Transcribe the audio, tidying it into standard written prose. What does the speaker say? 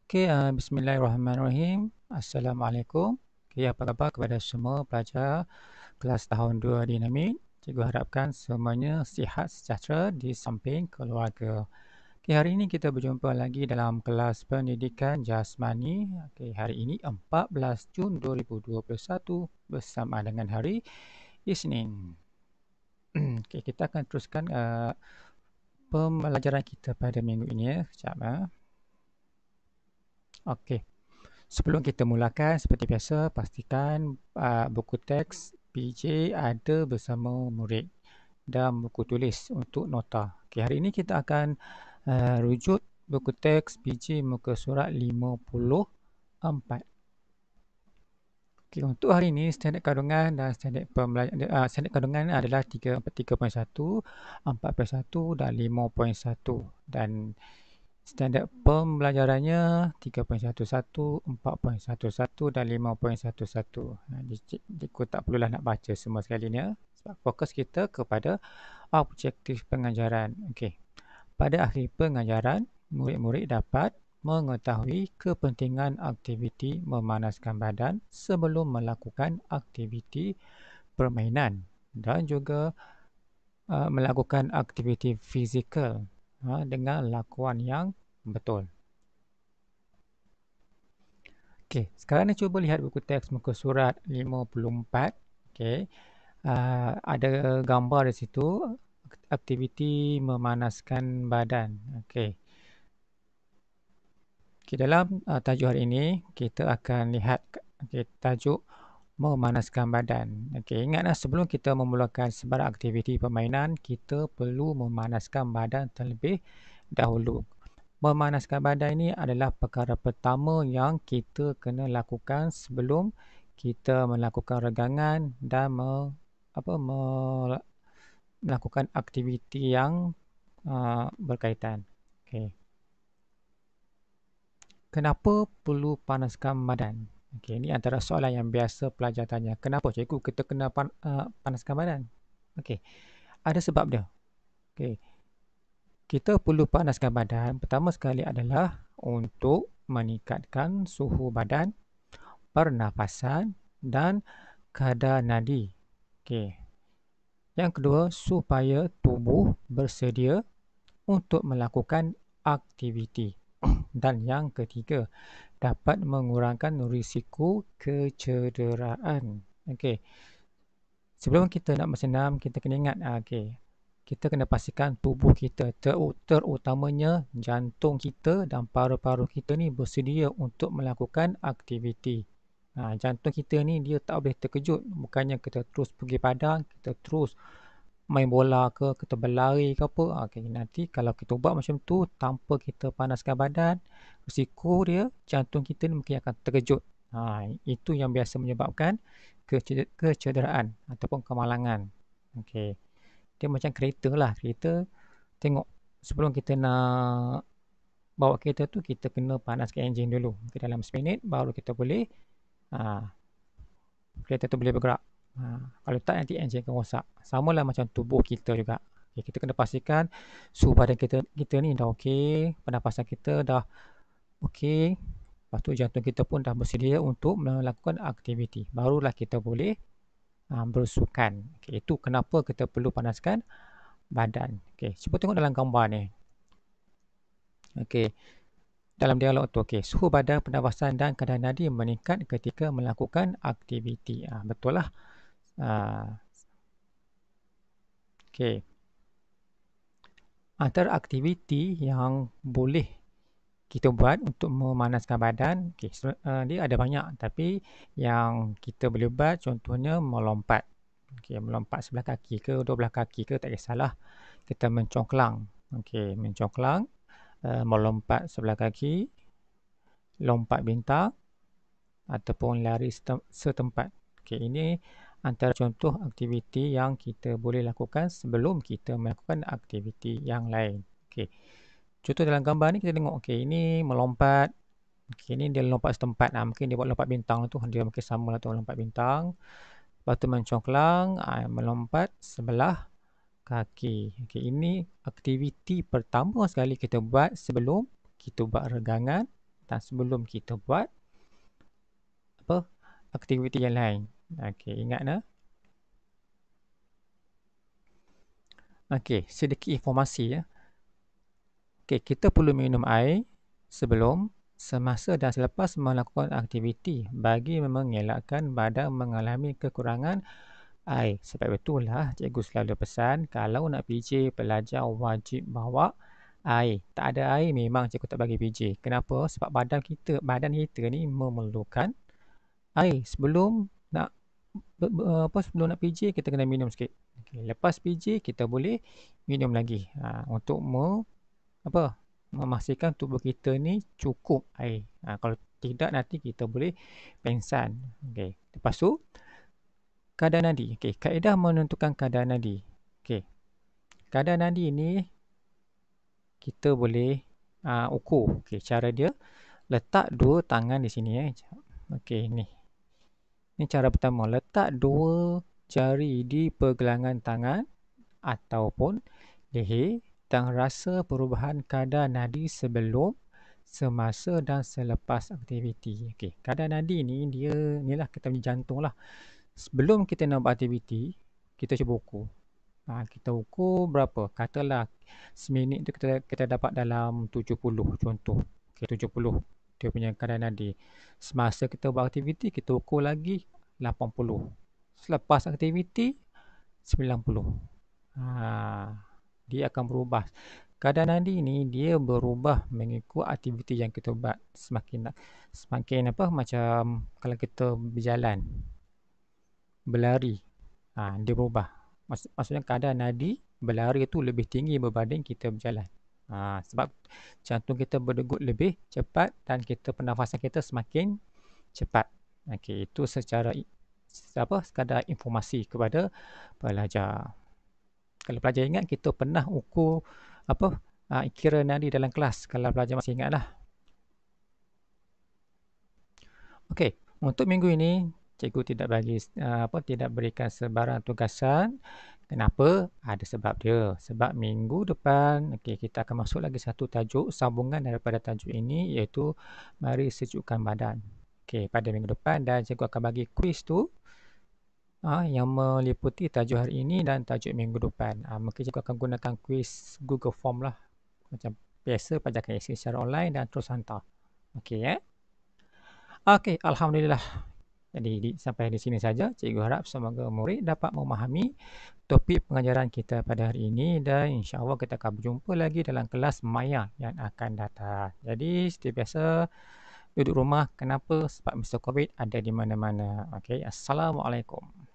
Bismillahirrahmanirrahim. Assalamualaikum. Apa khabar kepada semua pelajar kelas tahun 2 dinamik. Cikgu harapkan semuanya sihat sejahtera di samping keluarga. Hari ini kita berjumpa lagi dalam kelas pendidikan jasmani. Hari ini 14 Jun 2021 bersama dengan hari Isnin. Kita akan teruskan pembelajaran kita pada minggu ini. Sekejap. Sebelum kita mulakan, seperti biasa, pastikan buku teks PJ ada bersama murid dan buku tulis untuk nota. Hari ini kita akan rujuk buku teks PJ muka surat 54. Untuk hari ini, standard kandungan dan standard kandungan adalah 3.1, 4.1 dan 5.1. Dan standard pembelajarannya 3.11, 4.11 dan 5.11. Cikgu tak perlulah nak baca semua sekali ni. Sebab fokus kita kepada objektif pengajaran. Pada akhir pengajaran, murid-murid dapat mengetahui kepentingan aktiviti memanaskan badan sebelum melakukan aktiviti permainan dan juga melakukan aktiviti fizikal dengan lakuan yang betul. Sekarang ni cuba lihat buku teks muka surat 54. Ada gambar di situ, aktiviti memanaskan badan. Dalam tajuk hari ini, kita akan lihat tajuk memanaskan badan. Ingatlah sebelum kita memulakan sebarang aktiviti permainan, kita perlu memanaskan badan terlebih dahulu. Memanaskan badan ini adalah perkara pertama yang kita kena lakukan sebelum kita melakukan regangan dan melakukan aktiviti yang berkaitan. Kenapa perlu panaskan badan? Ini antara soalan yang biasa pelajar tanya. Kenapa cikgu kita kena panaskan badan? Ada sebab dia. Kita perlu panaskan badan pertama sekali adalah untuk meningkatkan suhu badan, pernafasan dan kadar nadi. Yang kedua, supaya tubuh bersedia untuk melakukan aktiviti. Dan yang ketiga, dapat mengurangkan risiko kecederaan. Sebelum kita nak bersenam, kita kena ingat, kita kena pastikan tubuh kita, terutamanya jantung kita dan paru-paru kita ni bersedia untuk melakukan aktiviti. Jantung kita ni dia tak boleh terkejut. Bukannya kita terus pergi padang, kita terus main bola ke, kita berlari ke apa. Nanti kalau kita buat macam tu tanpa kita panaskan badan, risiko dia jantung kita ni mungkin akan terkejut. Itu yang biasa menyebabkan kecederaan ataupun kemalangan. Dia macam kereta lah. Kereta tengok sebelum kita nak bawa kereta tu, kita kena panaskan enjin dulu. Dalam seminit baru kita boleh kereta tu boleh bergerak. Kalau tak nanti enjin akan rosak. Sama lah macam tubuh kita juga. Kita kena pastikan suhu badan kita ni dah okey, pernafasan kita dah okey. Lepas tu jantung kita pun dah bersedia untuk melakukan aktiviti. Barulah kita boleh bersukan. Itu kenapa kita perlu panaskan badan. Cuba tengok dalam gambar ni. Dalam dialog tu, suhu badan, pernafasan dan kadar nadi meningkat ketika melakukan aktiviti. Betul lah. Antara aktiviti yang boleh kita buat untuk memanaskan badan, dia ada banyak, tapi yang kita boleh buat contohnya melompat. Melompat sebelah kaki ke, dua belah kaki ke, tak kisahlah. Kita mencongklang. Mencongklang, melompat sebelah kaki, lompat bintang ataupun lari setempat. Ini antara contoh aktiviti yang kita boleh lakukan sebelum kita melakukan aktiviti yang lain. Contoh dalam gambar ni kita tengok, ini melompat. Ini dia lompat setempat. Mungkin dia buat lompat bintang tu, dia mungkin sama lah tu lompat bintang. Lepas tu mencongklang, melompat sebelah kaki. Ini aktiviti pertama sekali kita buat sebelum kita buat regangan dan sebelum kita buat apa aktiviti yang lain. Okey, ingat nah. Okey, sedikit informasi ya. Okey, kita perlu minum air sebelum, semasa dan selepas melakukan aktiviti bagi mengelakkan badan mengalami kekurangan air. Sebab itulah cikgu selalu pesan kalau nak PJ pelajar wajib bawa air. Tak ada air memang cikgu tak bagi PJ. Kenapa? Sebab badan kita ni memerlukan air sebelum nak sebelum nak PJ kita kena minum sikit. Okay. Lepas PJ kita boleh minum lagi untuk memastikan tubuh kita ni cukup air. Kalau tidak nanti kita boleh pengsan. Okay. Lepas tu kadar nadi. Okay. Kaedah menentukan kadar nadi. Okay. Kadar nadi ni kita boleh ukur. Okay. Cara dia letak dua tangan di sini. Okay. Ni. Ini cara pertama. Letak dua jari di pergelangan tangan ataupun leher dan rasa perubahan kadar nadi sebelum, semasa dan selepas aktiviti. Okey, kadar nadi ni dia inilah kita punya jantung lah. Sebelum kita nak buat aktiviti, kita cuba ukur. Kita ukur berapa? Katalah seminit tu kita dapat dalam 70 contoh. Okey, 70 dia punya kadar nadi. Semasa kita buat aktiviti, kita ukur lagi 80. Selepas aktiviti 90. Dia akan berubah. Kadar nadi ni dia berubah mengikut aktiviti yang kita buat. Semakin macam kalau kita berjalan, berlari, dia berubah. Maksudnya kadar nadi berlari itu lebih tinggi berbanding kita berjalan. Sebab jantung kita berdegup lebih cepat dan pernafasan kita semakin cepat. Okey, itu secara sekadar informasi kepada pelajar. Kalau pelajar ingat, kita pernah ukur kira nadi dalam kelas. Kalau pelajar masih ingatlah. Okey, untuk minggu ini cikgu tidak berikan sebarang tugasan. Kenapa? Ada sebab dia. Sebab minggu depan kita akan masuk lagi satu tajuk sambungan daripada tajuk ini, iaitu mari sejukkan badan. Okey, pada minggu depan, dan cikgu akan bagi kuis tu yang meliputi tajuk hari ini dan tajuk minggu depan. Mungkin cikgu akan gunakan kuis Google Form lah. Macam biasa, pelajar akan isi secara online dan terus hantar. Okey, Okey, Alhamdulillah. Jadi sampai di sini saja. Cikgu harap semoga murid dapat memahami topik pengajaran kita pada hari ini, dan insya-Allah kita akan berjumpa lagi dalam kelas Maya yang akan datang. Jadi seperti biasa, duduk rumah. Kenapa? Sebab Mr. Covid ada di mana-mana. Okey, Assalamualaikum.